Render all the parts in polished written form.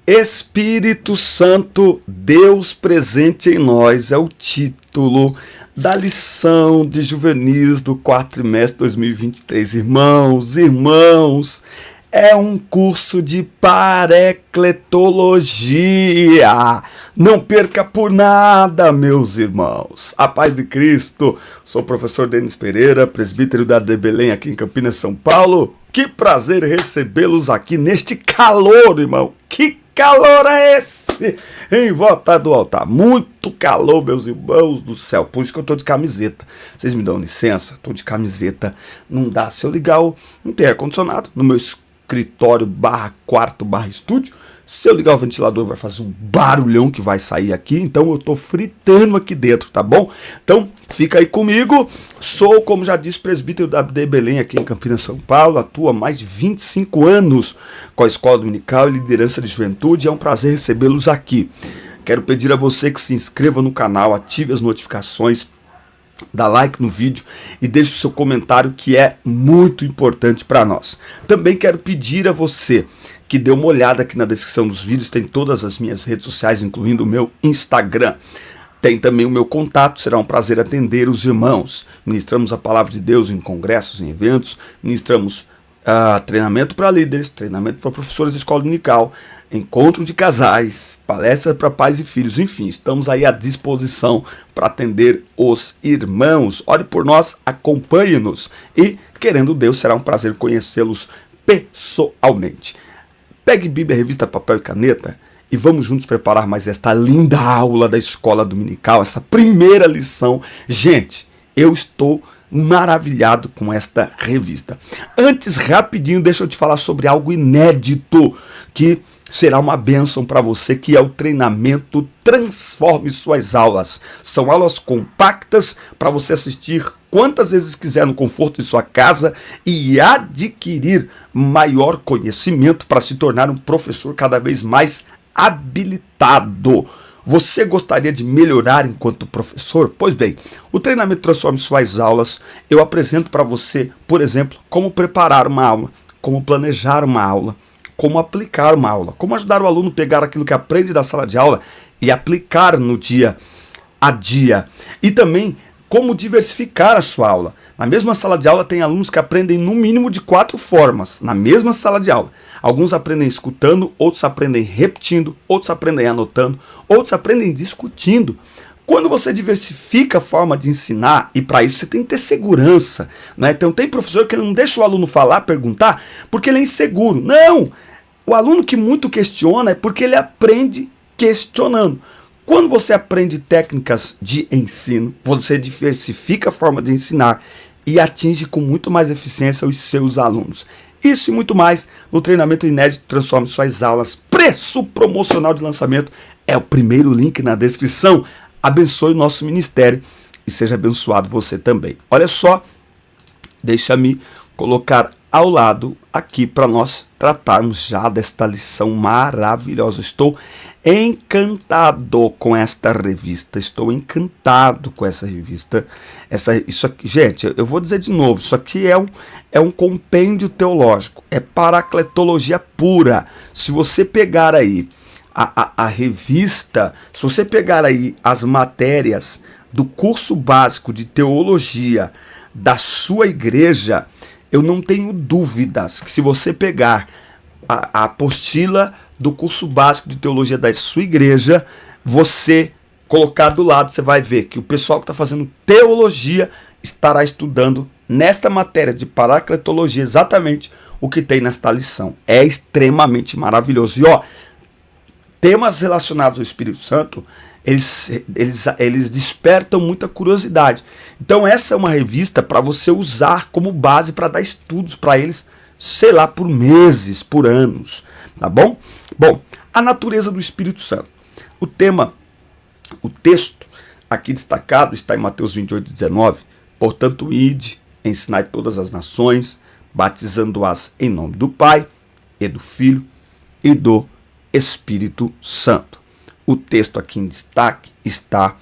Espírito Santo, Deus presente em nós, é o título da lição de juvenis do quarto trimestre 2023. Irmãos, é um curso de parecletologia. Não perca por nada, meus irmãos. A paz de Cristo. Sou o professor Denis Pereira, presbítero da de Belém, aqui em Campinas, São Paulo. Que prazer recebê-los aqui neste calor, irmão. Que calor é esse? Em volta do altar. Muito calor, meus irmãos do céu. Por isso que eu tô de camiseta. Vocês me dão licença? Tô de camiseta. Não dá. Se eu ligar não tem ar-condicionado no meu escritório /quarto /estúdio. Se eu ligar o ventilador vai fazer um barulhão que vai sair aqui. Então eu tô fritando aqui dentro, tá bom? Então fica aí comigo. Sou, como já disse, presbítero da de Belém aqui em Campinas, São Paulo. Atuo há mais de 25 anos com a Escola Dominical e Liderança de Juventude. É um prazer recebê-los aqui. Quero pedir a você que se inscreva no canal, ative as notificações, dá like no vídeo e deixe o seu comentário, que é muito importante para nós. Também quero pedir a você que dê uma olhada aqui na descrição dos vídeos, tem todas as minhas redes sociais, incluindo o meu Instagram. Tem também o meu contato, será um prazer atender os irmãos. Ministramos a palavra de Deus em congressos, em eventos, ministramos treinamento para líderes, treinamento para professores de escola dominical, encontro de casais, palestra para pais e filhos, enfim, estamos aí à disposição para atender os irmãos. Ore por nós, acompanhe-nos e, querendo Deus, será um prazer conhecê-los pessoalmente. Pegue Bíblia, revista, papel e caneta e vamos juntos preparar mais esta linda aula da escola dominical, essa primeira lição. Gente, eu estou maravilhado com esta revista. Antes, rapidinho, deixa eu te falar sobre algo inédito que será uma bênção para você, que é o treinamento Transforme Suas Aulas. São aulas compactas para você assistir quantas vezes quiser no conforto de sua casa e adquirir maior conhecimento para se tornar um professor cada vez mais habilitado. Você gostaria de melhorar enquanto professor? Pois bem, o treinamento Transforme Suas Aulas, eu apresento para você, por exemplo, como preparar uma aula, como planejar uma aula, como aplicar uma aula, como ajudar o aluno a pegar aquilo que aprende da sala de aula e aplicar no dia a dia. E também como diversificar a sua aula. Na mesma sala de aula tem alunos que aprendem no mínimo de 4 formas, na mesma sala de aula. Alguns aprendem escutando, outros aprendem repetindo, outros aprendem anotando, outros aprendem discutindo. Quando você diversifica a forma de ensinar, e para isso você tem que ter segurança, né? Então tem professor que não deixa o aluno falar, perguntar, porque ele é inseguro. Não! O aluno que muito questiona é porque ele aprende questionando. Quando você aprende técnicas de ensino, você diversifica a forma de ensinar e atinge com muito mais eficiência os seus alunos. Isso e muito mais no treinamento inédito Transforme Suas Aulas. Preço promocional de lançamento é o primeiro link na descrição. Abençoe o nosso ministério e seja abençoado você também. Olha só, deixa-me colocar ao lado aqui para nós tratarmos já desta lição maravilhosa. Estou encantado com esta revista, estou encantado com essa revista. Isso aqui, gente, eu vou dizer de novo, isso aqui é um compêndio teológico, é paracletologia pura. Se você pegar aí a revista, se você pegar aí as matérias do curso básico de teologia da sua igreja, eu não tenho dúvidas que se você pegar a apostila do curso básico de teologia da sua igreja, você colocar do lado, você vai ver que o pessoal que está fazendo teologia estará estudando nesta matéria de paracletologia exatamente o que tem nesta lição. É extremamente maravilhoso. E temas relacionados ao Espírito Santo, eles despertam muita curiosidade. Então essa é uma revista para você usar como base para dar estudos para eles, sei lá, por meses, por anos, tá bom? Bom, a natureza do Espírito Santo. O texto aqui destacado está em Mateus 28:19. Portanto, ide, ensinai todas as nações, batizando-as em nome do Pai, e do Filho, e do Espírito Santo. O texto aqui em destaque está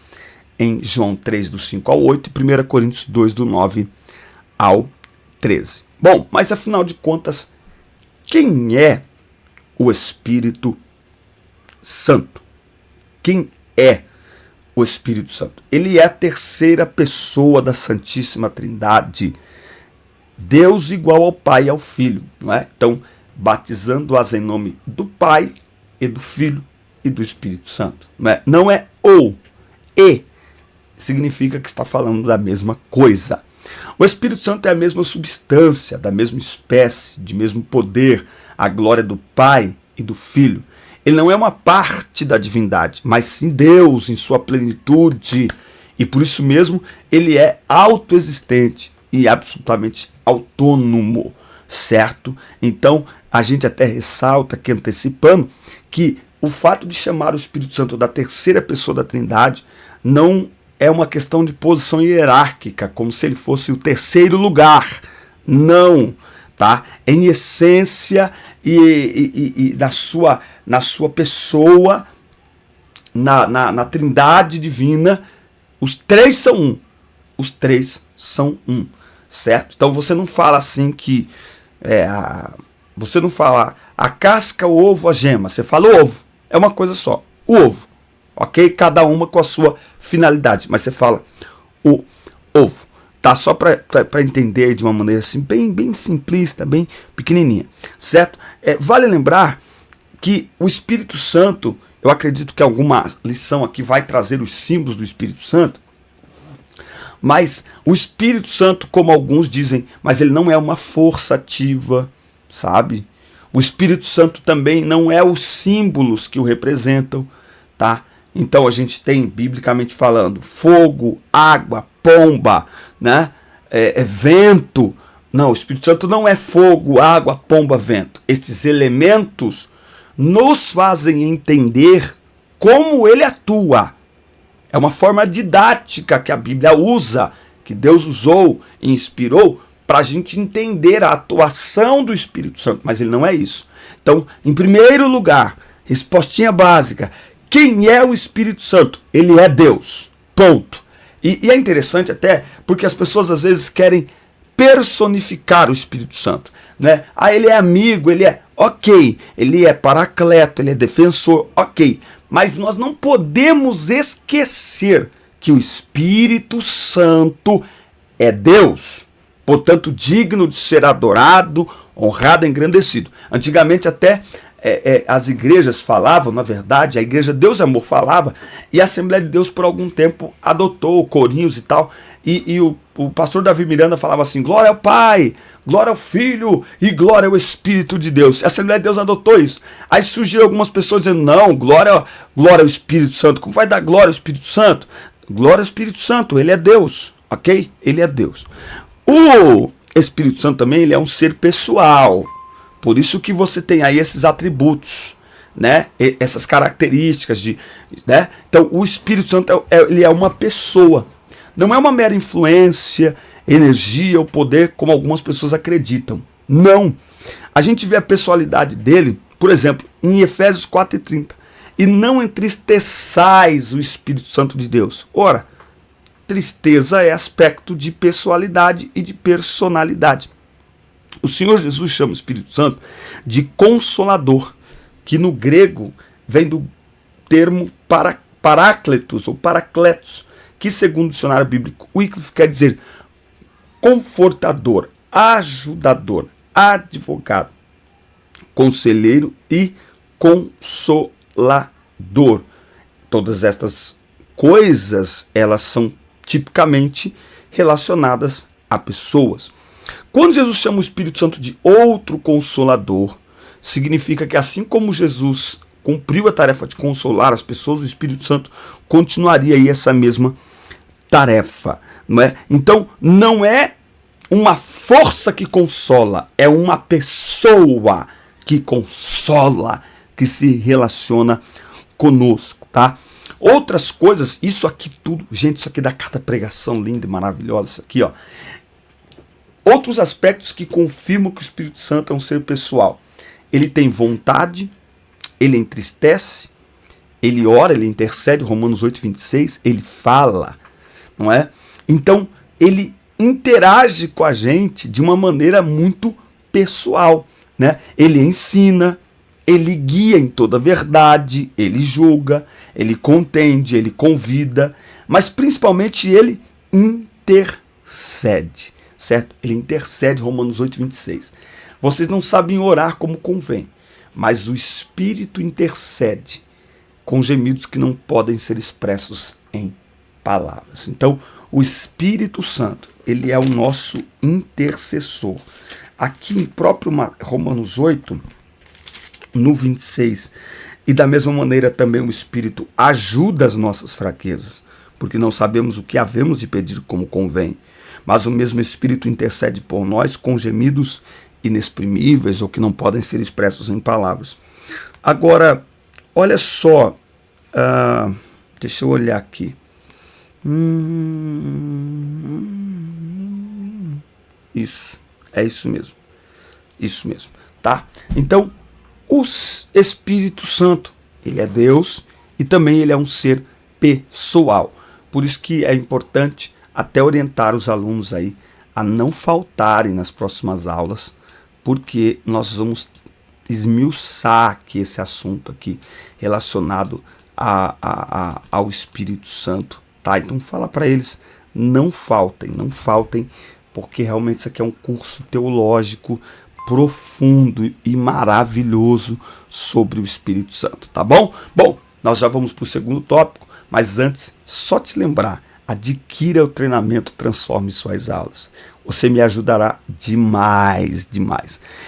em João 3, do 5 ao 8, e 1 Coríntios 2, do 9 ao 13. Bom, mas afinal de contas, quem é o Espírito Santo. Quem é o Espírito Santo? Ele é a terceira pessoa da Santíssima Trindade. Deus igual ao Pai e ao Filho, não é? Então, batizando-as em nome do Pai e do Filho e do Espírito Santo. Não é ou, e, significa que está falando da mesma coisa. O Espírito Santo é a mesma substância, da mesma espécie, de mesmo poder, a glória do Pai e do Filho. Ele não é uma parte da divindade, mas sim Deus em sua plenitude. E por isso mesmo ele é autoexistente e absolutamente autônomo, certo? Então a gente até ressalta aqui, antecipando, que o fato de chamar o Espírito Santo da terceira pessoa da Trindade não é uma questão de posição hierárquica, como se ele fosse o terceiro lugar. Não, tá? Em essência e na sua pessoa, na Trindade divina, os três são um. Os três são um, certo? Então você não fala assim que você não fala a casca, o ovo, a gema. Você fala o ovo. É uma coisa só. O ovo. Ok? Cada uma com a sua finalidade. Mas você fala o ovo. Tá? Só para entender de uma maneira assim, bem simplista, bem pequenininha. Certo? Vale lembrar que o Espírito Santo, eu acredito que alguma lição aqui vai trazer os símbolos do Espírito Santo. Mas o Espírito Santo, como alguns dizem, mas ele não é uma força ativa, sabe? O Espírito Santo também não é os símbolos que o representam, tá? Então a gente tem, biblicamente falando, fogo, água, pomba, né? Vento. Não, o Espírito Santo não é fogo, água, pomba, vento. Estes elementos nos fazem entender como ele atua. É uma forma didática que a Bíblia usa, que Deus usou e inspirou para a gente entender a atuação do Espírito Santo, mas ele não é isso. Então, em primeiro lugar, respostinha básica, quem é o Espírito Santo? Ele é Deus, ponto. E é interessante até, porque as pessoas às vezes querem personificar o Espírito Santo, né? Ele é amigo, ele é ok, ele é paracleto, ele é defensor, ok. Mas nós não podemos esquecer que o Espírito Santo é Deus, portanto digno de ser adorado, honrado, engrandecido. Antigamente até as igrejas falavam, na verdade, a igreja Deus e Amor falava, e a Assembleia de Deus por algum tempo adotou corinhos e tal, e o pastor Davi Miranda falava assim, glória ao Pai, glória ao Filho e glória ao Espírito de Deus. A Assembleia de Deus adotou isso. Aí surgiram algumas pessoas dizendo, não, glória ao Espírito Santo. Como vai dar glória ao Espírito Santo? Glória ao Espírito Santo, ele é Deus, ok? Ele é Deus. O Espírito Santo também, ele é um ser pessoal. Por isso que você tem aí esses atributos, né? Essas características, né? Então, o Espírito Santo ele é uma pessoa. Não é uma mera influência, energia ou poder, como algumas pessoas acreditam. Não. A gente vê a pessoalidade dele, por exemplo, em Efésios 4:30. E não entristeçais o Espírito Santo de Deus. Ora, tristeza é aspecto de pessoalidade e de personalidade. O Senhor Jesus chama o Espírito Santo de Consolador, que no grego vem do termo parácletos ou paracletos, que segundo o dicionário bíblico Wycliffe quer dizer confortador, ajudador, advogado, conselheiro e consolador. Todas estas coisas, elas são tipicamente relacionadas a pessoas. Quando Jesus chama o Espírito Santo de outro consolador, significa que assim como Jesus cumpriu a tarefa de consolar as pessoas, o Espírito Santo continuaria aí essa mesma tarefa, não é? Então, não é uma força que consola, é uma pessoa que consola, que se relaciona conosco, tá? Outras coisas, isso aqui tudo, gente, isso aqui dá cada pregação linda e maravilhosa, isso aqui, ó. Outros aspectos que confirmam que o Espírito Santo é um ser pessoal. Ele tem vontade, ele entristece, ele ora, ele intercede, Romanos 8:26, ele fala, não é? Então, ele interage com a gente de uma maneira muito pessoal, né? Ele ensina, ele guia em toda a verdade, ele julga, ele contende, ele convida, mas principalmente ele intercede, certo? Ele intercede, Romanos 8:26. Vocês não sabem orar como convém, mas o Espírito intercede com gemidos que não podem ser expressos em palavras. Então, o Espírito Santo, ele é o nosso intercessor. Aqui em próprio Romanos 8, no 26, e da mesma maneira também o Espírito ajuda as nossas fraquezas, porque não sabemos o que havemos de pedir como convém, mas o mesmo Espírito intercede por nós com gemidos inexprimíveis ou que não podem ser expressos em palavras. Agora, olha só, deixa eu olhar aqui. Isso, é isso mesmo, tá? Então, o Espírito Santo, ele é Deus e também ele é um ser pessoal. Por isso que é importante até orientar os alunos aí a não faltarem nas próximas aulas, porque nós vamos esmiuçar aqui esse assunto aqui relacionado ao Espírito Santo, tá? Então fala para eles, não faltem, porque realmente isso aqui é um curso teológico profundo e maravilhoso sobre o Espírito Santo, tá bom? Bom, nós já vamos para o segundo tópico, mas antes, só te lembrar, adquira o treinamento Transforme Suas Aulas. Você me ajudará demais.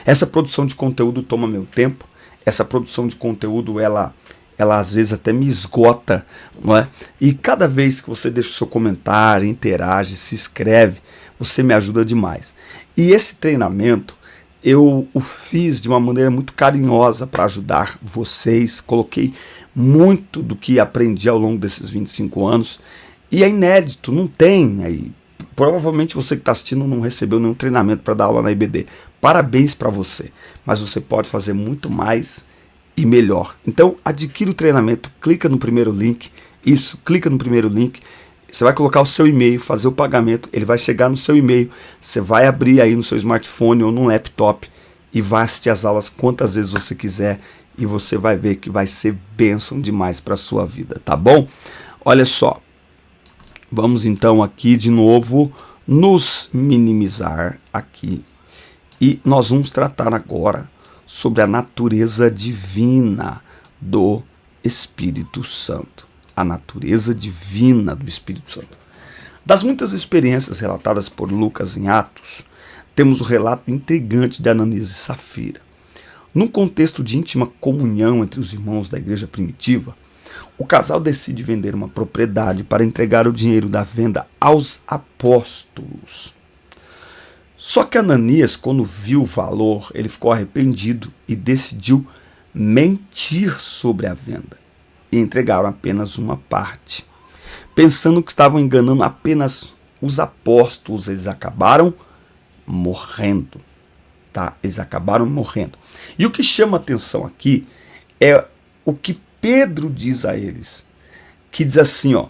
Essa produção de conteúdo toma meu tempo, essa produção de conteúdo, ela às vezes até me esgota, não é? E cada vez que você deixa o seu comentário, interage, se inscreve, você me ajuda demais. E esse treinamento, eu o fiz de uma maneira muito carinhosa para ajudar vocês, coloquei muito do que aprendi ao longo desses 25 anos, e é inédito, não tem aí. Provavelmente você que está assistindo não recebeu nenhum treinamento para dar aula na IBD. Parabéns para você, mas você pode fazer muito mais e melhor. Então adquira o treinamento, clica no primeiro link, clica no primeiro link, você vai colocar o seu e-mail, fazer o pagamento, ele vai chegar no seu e-mail, você vai abrir aí no seu smartphone ou no laptop e vai assistir as aulas quantas vezes você quiser e você vai ver que vai ser bênção demais para a sua vida, tá bom? Olha só, vamos então aqui de novo nos minimizar aqui e nós vamos tratar agora sobre a natureza divina do Espírito Santo. A natureza divina do Espírito Santo. Das muitas experiências relatadas por Lucas em Atos, temos o relato intrigante de Ananias e Safira. Num contexto de íntima comunhão entre os irmãos da igreja primitiva, o casal decide vender uma propriedade para entregar o dinheiro da venda aos apóstolos. Só que Ananias, quando viu o valor, ele ficou arrependido e decidiu mentir sobre a venda. E entregaram apenas uma parte. Pensando que estavam enganando apenas os apóstolos, eles acabaram morrendo. Tá? Eles acabaram morrendo. E o que chama atenção aqui é o que Pedro diz a eles. Que diz assim, ó: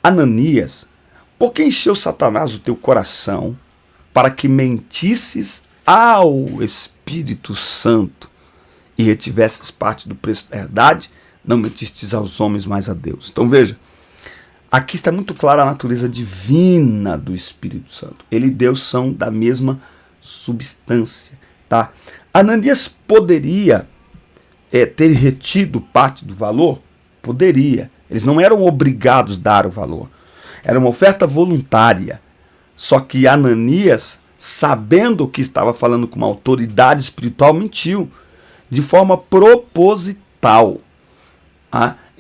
Ananias, por que encheu Satanás o teu coração para que mentisses ao Espírito Santo e retivesses parte do preço da herdade? Não mentistes aos homens, mas a Deus. Então veja, aqui está muito clara a natureza divina do Espírito Santo. Ele e Deus são da mesma substância, tá? Ananias poderia ter retido parte do valor? Poderia. Eles não eram obrigados a dar o valor. Era uma oferta voluntária. Só que Ananias, sabendo que estava falando com uma autoridade espiritual, mentiu de forma proposital.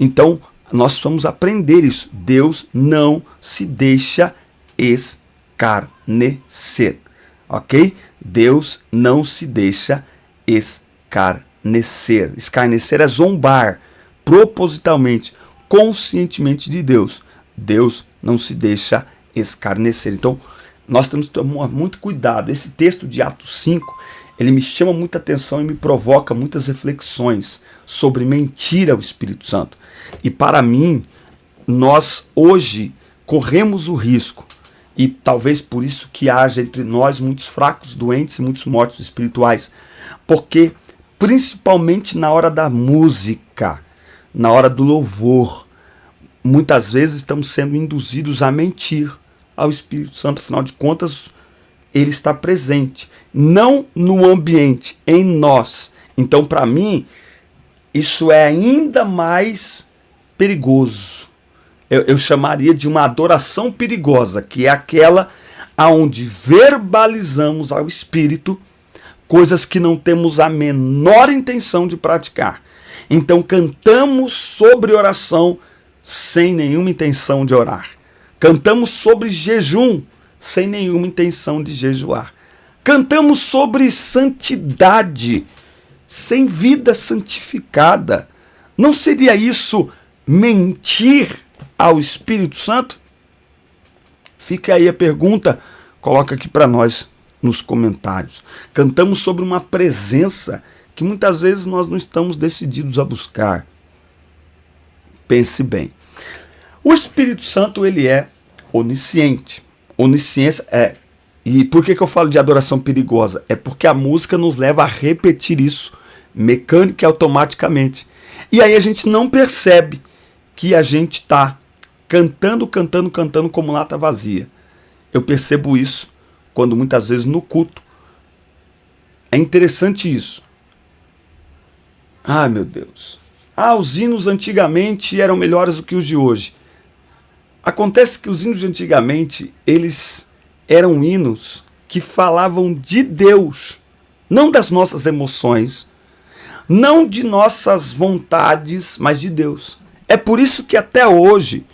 Então, nós vamos aprender isso. Deus não se deixa escarnecer, ok? Deus não se deixa escarnecer. Escarnecer é zombar propositalmente, conscientemente de Deus. Deus não se deixa escarnecer. Então, nós temos que tomar muito cuidado. Esse texto de Atos 5, ele me chama muita atenção e me provoca muitas reflexões sobre mentir ao Espírito Santo. E para mim, nós hoje corremos o risco, e talvez por isso que haja entre nós muitos fracos, doentes e muitos mortos espirituais, porque principalmente na hora da música, na hora do louvor. Muitas vezes estamos sendo induzidos a mentir ao Espírito Santo, afinal de contas, ele está presente, não no ambiente, em nós. Então, para mim, isso é ainda mais perigoso. Eu chamaria de uma adoração perigosa, que é aquela onde verbalizamos ao Espírito coisas que não temos a menor intenção de praticar. Então cantamos sobre oração sem nenhuma intenção de orar. Cantamos sobre jejum sem nenhuma intenção de jejuar. Cantamos sobre santidade sem vida santificada. Não seria isso mentir ao Espírito Santo? Fica aí a pergunta, coloca aqui para nós nos comentários. Cantamos sobre uma presença que muitas vezes nós não estamos decididos a buscar. Pense bem. O Espírito Santo, ele é onisciente. Onisciência é... E por que eu falo de adoração perigosa? É porque a música nos leva a repetir isso mecânica e automaticamente. E aí a gente não percebe que a gente está cantando como lata vazia. Eu percebo isso quando muitas vezes no culto. É interessante isso. Ah, meu Deus. Os hinos antigamente eram melhores do que os de hoje. Acontece que os hinos de antigamente, eles eram hinos que falavam de Deus, não das nossas emoções, não de nossas vontades, mas de Deus. É por isso que até hoje,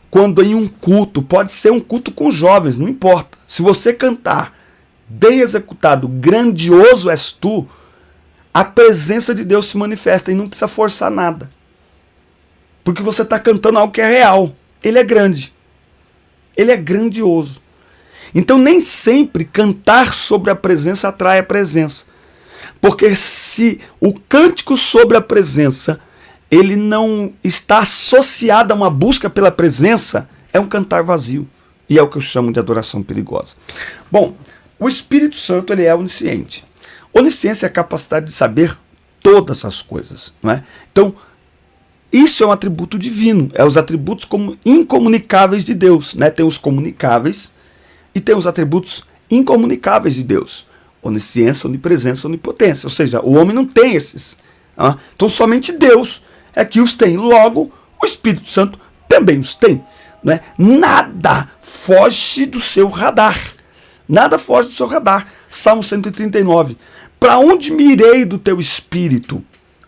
quando em um culto, pode ser um culto com jovens, não importa. Se você cantar bem executado, grandioso és tu, a presença de Deus se manifesta e não precisa forçar nada. Porque você está cantando algo que é real. Ele é grande. Ele é grandioso. Então nem sempre cantar sobre a presença atrai a presença. Porque se o cântico sobre a presença ele não está associado a uma busca pela presença, é um cantar vazio. E é o que eu chamo de adoração perigosa. Bom, o Espírito Santo ele é onisciente. Onisciência é a capacidade de saber todas as coisas, não é? Então, isso é um atributo divino, é os atributos como incomunicáveis de Deus, né? Tem os comunicáveis e tem os atributos incomunicáveis de Deus. Onisciência, onipresença, onipotência. Ou seja, o homem não tem esses. Tá? Então, somente Deus é que os tem. Logo, o Espírito Santo também os tem. Né? Nada foge do seu radar. Nada foge do seu radar. Salmo 139. Para onde me irei do teu espírito?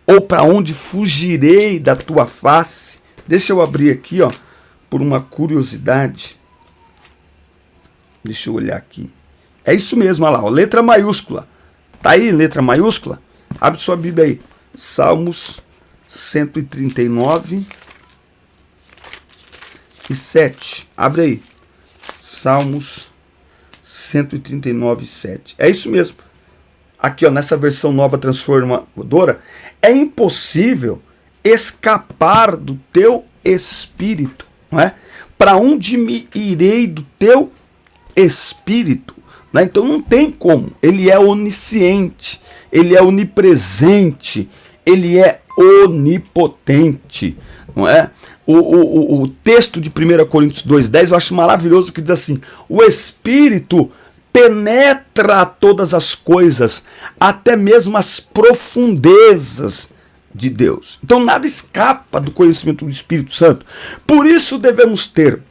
Ou para onde fugirei da tua face? Deixa eu abrir aqui, ó, por uma curiosidade. Deixa eu olhar aqui. É isso mesmo, olha lá, ó, letra maiúscula. Tá aí, letra maiúscula? Abre sua Bíblia aí. Salmos 139 e 7. Abre aí. Salmos 139 e 7. É isso mesmo. Aqui, ó, nessa versão nova transformadora, é impossível escapar do teu espírito, não é? Para onde me irei do teu espírito? Né? Então não tem como. Ele é onisciente, ele é onipresente, ele é onipotente, não é? O texto de 1 Coríntios 2,10 eu acho maravilhoso, que diz assim: o Espírito penetra todas as coisas, até mesmo as profundezas de Deus. Então nada escapa do conhecimento do Espírito Santo. Por isso devemos ter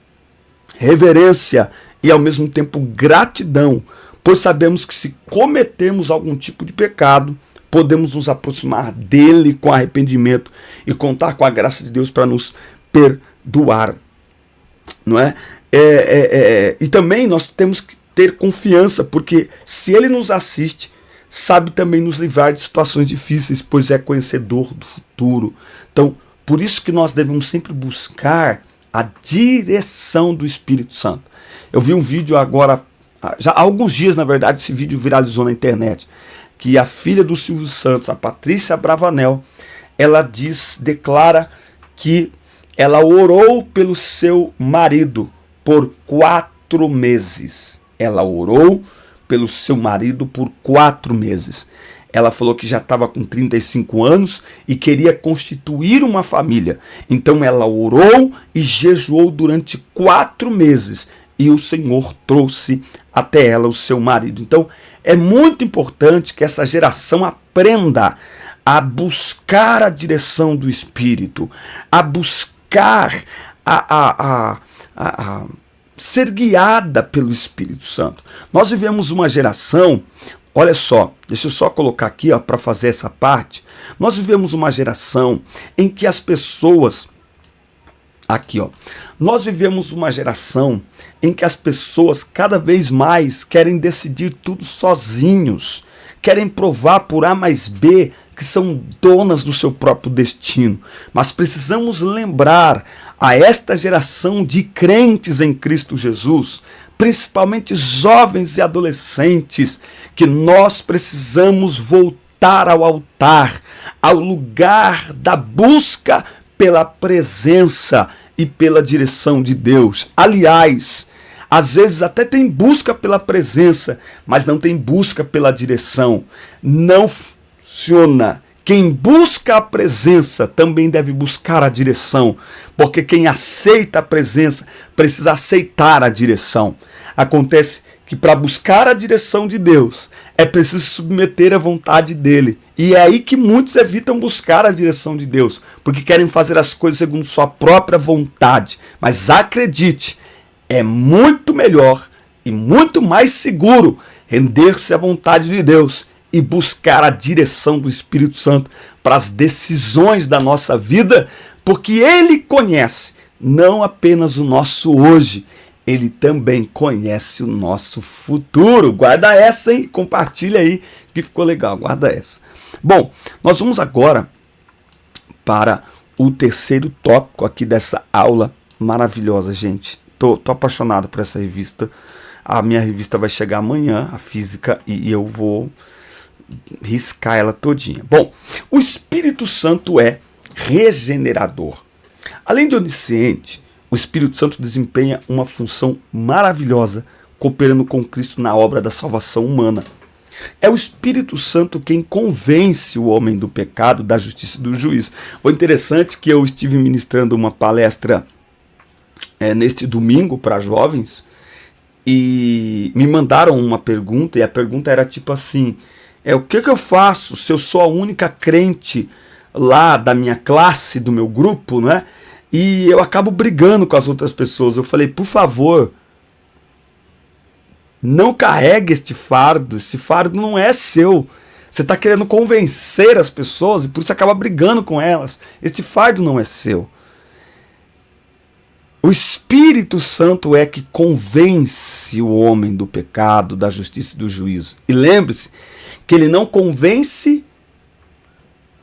reverência e ao mesmo tempo gratidão, pois sabemos que se cometermos algum tipo de pecado, podemos nos aproximar dele com arrependimento e contar com a graça de Deus para nos perdoar, não é? E também nós temos que ter confiança, porque se ele nos assiste, sabe também nos livrar de situações difíceis, pois é conhecedor do futuro. Então, por isso que nós devemos sempre buscar a direção do Espírito Santo. Eu vi um vídeo agora, já há alguns dias, na verdade, esse vídeo viralizou na internet, que a filha do Silvio Santos, a Patrícia Bravanel, ela declara que ela orou pelo seu marido por 4 meses. Ela orou pelo seu marido por 4 meses. ela falou que já estava com 35 anos e queria constituir uma família. Então ela orou e jejuou durante 4 meses. E o Senhor trouxe até ela o seu marido. Então é muito importante que essa geração aprenda a buscar a direção do Espírito, a buscar ser guiada pelo Espírito Santo. Nós vivemos uma geração, olha só, deixa eu só colocar aqui para fazer essa parte. Nós vivemos uma geração em que as pessoas, nós vivemos uma geração em que as pessoas cada vez mais querem decidir tudo sozinhos, querem provar por A mais B que são donas do seu próprio destino. Mas precisamos lembrar a esta geração de crentes em Cristo Jesus, principalmente jovens e adolescentes, que nós precisamos voltar ao altar, ao lugar da busca pela presença e pela direção de Deus. Aliás, às vezes até tem busca pela presença, mas não tem busca pela direção. Não funciona. Quem busca a presença também deve buscar a direção, porque quem aceita a presença precisa aceitar a direção. Acontece que para buscar a direção de Deus é preciso submeter à vontade dele. E é aí que muitos evitam buscar a direção de Deus, porque querem fazer as coisas segundo sua própria vontade. Mas acredite, é muito melhor e muito mais seguro render-se à vontade de Deus e buscar a direção do Espírito Santo para as decisões da nossa vida, porque Ele conhece não apenas o nosso hoje, Ele também conhece o nosso futuro. Guarda essa, hein? Compartilha aí, que ficou legal, guarda essa. Bom, nós vamos agora para o terceiro tópico aqui dessa aula maravilhosa, gente. Tô apaixonado por essa revista. A minha revista vai chegar amanhã, a física, e eu vou riscar ela todinha. Bom, o Espírito Santo é regenerador. Além de onisciente, o Espírito Santo desempenha uma função maravilhosa, cooperando com Cristo na obra da salvação humana. É o Espírito Santo quem convence o homem do pecado, da justiça e do juízo. Foi interessante que eu estive ministrando uma palestra neste domingo para jovens e me mandaram uma pergunta, e a pergunta era tipo assim: o que eu faço se eu sou a única crente lá da minha classe, do meu grupo, né? E eu acabo brigando com as outras pessoas. Eu falei, por favor, não carregue este fardo. Esse fardo não é seu. Você está querendo convencer as pessoas e por isso acaba brigando com elas. Este fardo não é seu. O Espírito Santo é que convence o homem do pecado, da justiça e do juízo. E lembre-se que ele não convence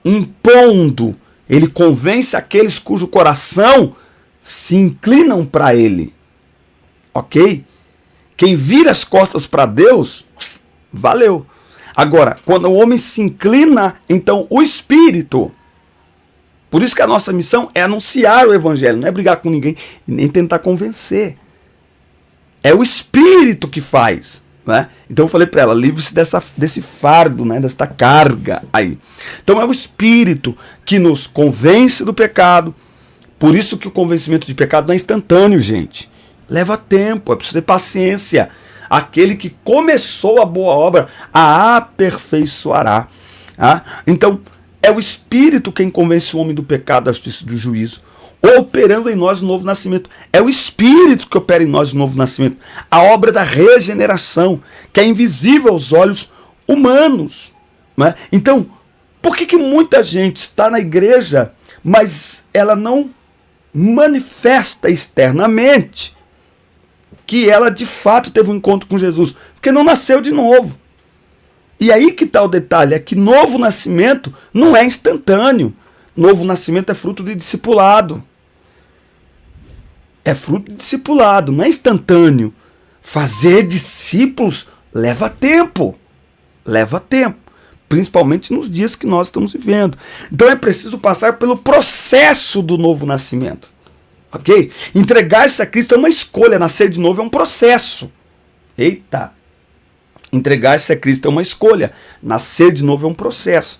impondo. Ele convence aqueles cujo coração se inclinam para ele. Ok? Quem vira as costas para Deus, valeu. Agora, quando o homem se inclina, então o Espírito. Por isso que a nossa missão é anunciar o Evangelho, não é brigar com ninguém e nem tentar convencer. É o Espírito que faz. Né? Então eu falei para ela, livre-se desse fardo, né? Desta carga aí. Então é o Espírito que nos convence do pecado. Por isso que o convencimento de pecado não é instantâneo, gente. Leva tempo, é preciso ter paciência. Aquele que começou a boa obra a aperfeiçoará. Tá? Então é o Espírito quem convence o homem do pecado, da justiça e do juízo, operando em nós o novo nascimento. É o Espírito que opera em nós o novo nascimento. A obra da regeneração, que é invisível aos olhos humanos. Né? Então, por que muita gente está na igreja, mas ela não manifesta externamente que ela de fato teve um encontro com Jesus? Porque não nasceu de novo. E aí que está o detalhe, é que novo nascimento não é instantâneo. Novo nascimento é fruto de discipulado. É fruto de discipulado, não é instantâneo. Fazer discípulos leva tempo. Leva tempo. Principalmente nos dias que nós estamos vivendo. Então é preciso passar pelo processo do novo nascimento. Ok? Entregar-se a Cristo é uma escolha. Nascer de novo é um processo. Eita! Entregar-se a Cristo é uma escolha. Nascer de novo é um processo,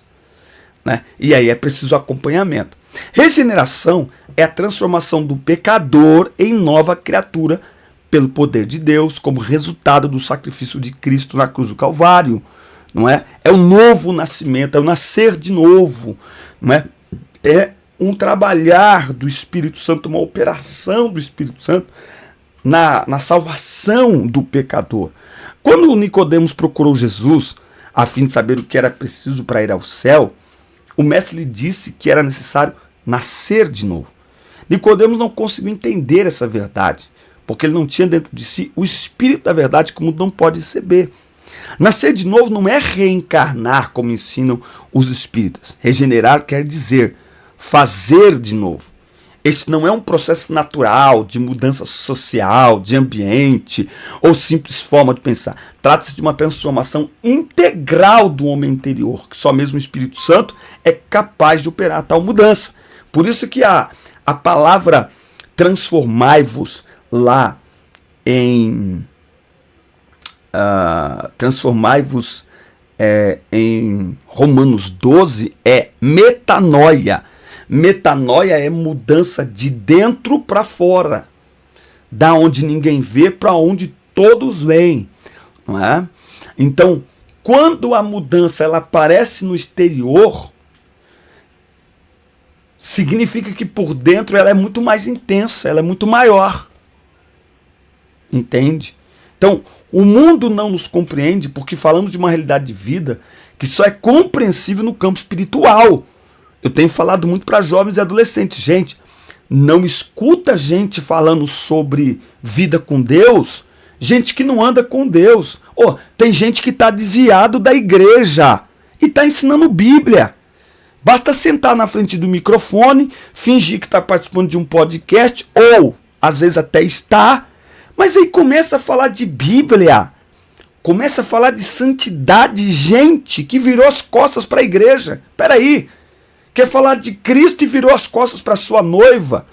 né? E aí é preciso acompanhamento. Regeneração é a transformação do pecador em nova criatura pelo poder de Deus, como resultado do sacrifício de Cristo na cruz do Calvário, não é? É o novo nascimento, é o nascer de novo, não é? É um trabalhar do Espírito Santo, uma operação do Espírito Santo na salvação do pecador. Quando Nicodemos procurou Jesus a fim de saber o que era preciso para ir ao céu, o mestre lhe disse que era necessário nascer de novo. Nicodemos não conseguiu entender essa verdade, porque ele não tinha dentro de si o Espírito da verdade, como não pode receber. Nascer de novo não é reencarnar, como ensinam os espíritas. Regenerar quer dizer fazer de novo. Este não é um processo natural de mudança social, de ambiente ou simples forma de pensar. Trata-se de uma transformação integral do homem interior, que só mesmo o Espírito Santo é capaz de operar tal mudança. Por isso que a palavra transformai-vos lá em transformai-vos em Romanos 12 é metanoia. Metanoia é mudança de dentro para fora, da onde ninguém vê para onde todos veem, não é? Então, quando a mudança ela aparece no exterior, significa que por dentro ela é muito mais intensa, ela é muito maior. Entende? Então, o mundo não nos compreende porque falamos de uma realidade de vida que só é compreensível no campo espiritual. Eu tenho falado muito para jovens e adolescentes. Gente, não escuta gente falando sobre vida com Deus, gente que não anda com Deus. Tem gente que está desviado da igreja e está ensinando Bíblia. Basta sentar na frente do microfone, fingir que está participando de um podcast, ou às vezes até está, mas aí começa a falar de Bíblia, começa a falar de santidade, gente que virou as costas para a igreja. Peraí, quer falar de Cristo e virou as costas para sua noiva?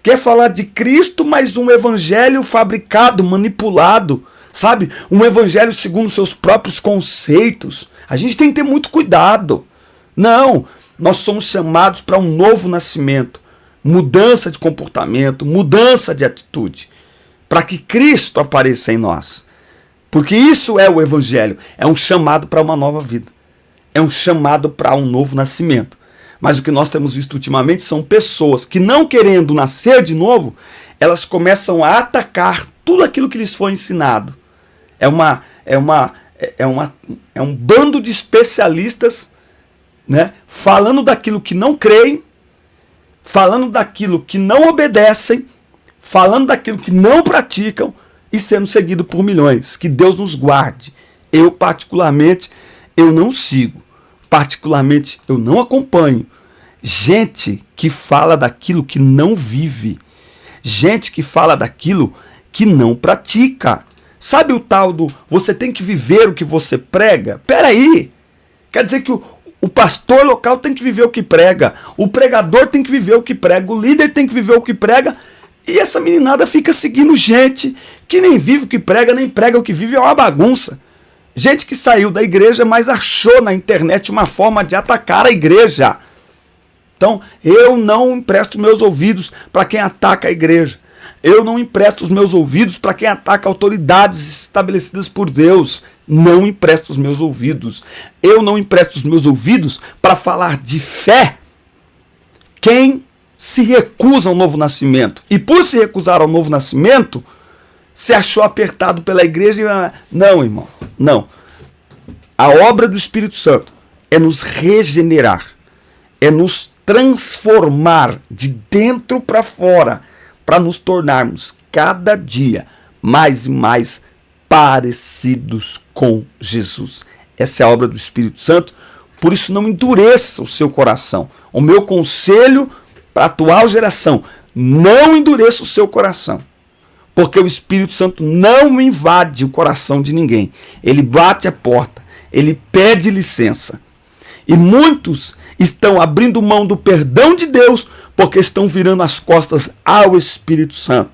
Quer falar de Cristo, mas um evangelho fabricado, manipulado, sabe? Um evangelho segundo seus próprios conceitos. A gente tem que ter muito cuidado. Não, nós somos chamados para um novo nascimento, mudança de comportamento, mudança de atitude, para que Cristo apareça em nós. Porque isso é o evangelho, é um chamado para uma nova vida, é um chamado para um novo nascimento. Mas o que nós temos visto ultimamente são pessoas que, não querendo nascer de novo, elas começam a atacar tudo aquilo que lhes foi ensinado. É um bando de especialistas, né, falando daquilo que não creem, falando daquilo que não obedecem, falando daquilo que não praticam e sendo seguido por milhões. Que Deus nos guarde. Eu, particularmente, eu não sigo. Particularmente, eu não acompanho gente que fala daquilo que não vive. Gente que fala daquilo que não pratica. Sabe o tal do você tem que viver o que você prega? Peraí! Quer dizer que o pastor local tem que viver o que prega. O pregador tem que viver o que prega. O líder tem que viver o que prega. E essa meninada fica seguindo gente que nem vive o que prega, nem prega o que vive. É uma bagunça. Gente que saiu da igreja, mas achou na internet uma forma de atacar a igreja. Então, eu não empresto meus ouvidos para quem ataca a igreja. Eu não empresto os meus ouvidos para quem ataca autoridades estabelecidas por Deus. Não empresto os meus ouvidos. Eu não empresto os meus ouvidos para falar de fé quem se recusa ao novo nascimento. E por se recusar ao novo nascimento, se achou apertado pela igreja e... Não, irmão, não. A obra do Espírito Santo é nos regenerar, é nos transformar de dentro para fora, para nos tornarmos cada dia mais e mais parecidos com Jesus. Essa é a obra do Espírito Santo, por isso não endureça o seu coração. O meu conselho para a atual geração, não endureça o seu coração. Porque o Espírito Santo não invade o coração de ninguém. Ele bate a porta, ele pede licença. E muitos estão abrindo mão do perdão de Deus porque estão virando as costas ao Espírito Santo.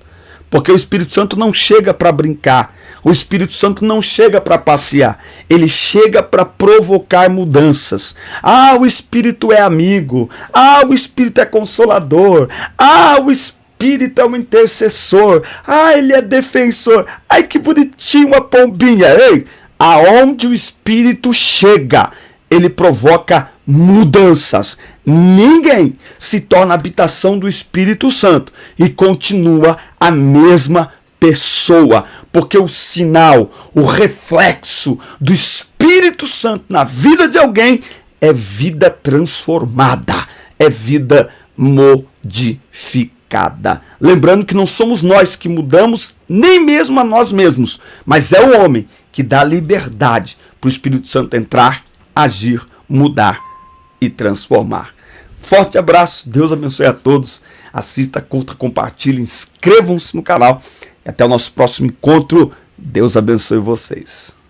Porque o Espírito Santo não chega para brincar. O Espírito Santo não chega para passear, ele chega para provocar mudanças. Ah, o Espírito é amigo. Ah, o Espírito é consolador. Ah, o Espírito é um intercessor. Ah, ele é defensor. Ai, que bonitinho uma pombinha. Ei, aonde o Espírito chega, ele provoca mudanças. Ninguém se torna habitação do Espírito Santo e continua a mesma pessoa, porque o sinal, o reflexo do Espírito Santo na vida de alguém é vida transformada, é vida modificada. Lembrando que não somos nós que mudamos, nem mesmo a nós mesmos, mas é o homem que dá liberdade para o Espírito Santo entrar, agir, mudar e transformar. Forte abraço, Deus abençoe a todos. Assista, curta, compartilhe, inscrevam-se no canal. E até o nosso próximo encontro. Deus abençoe vocês.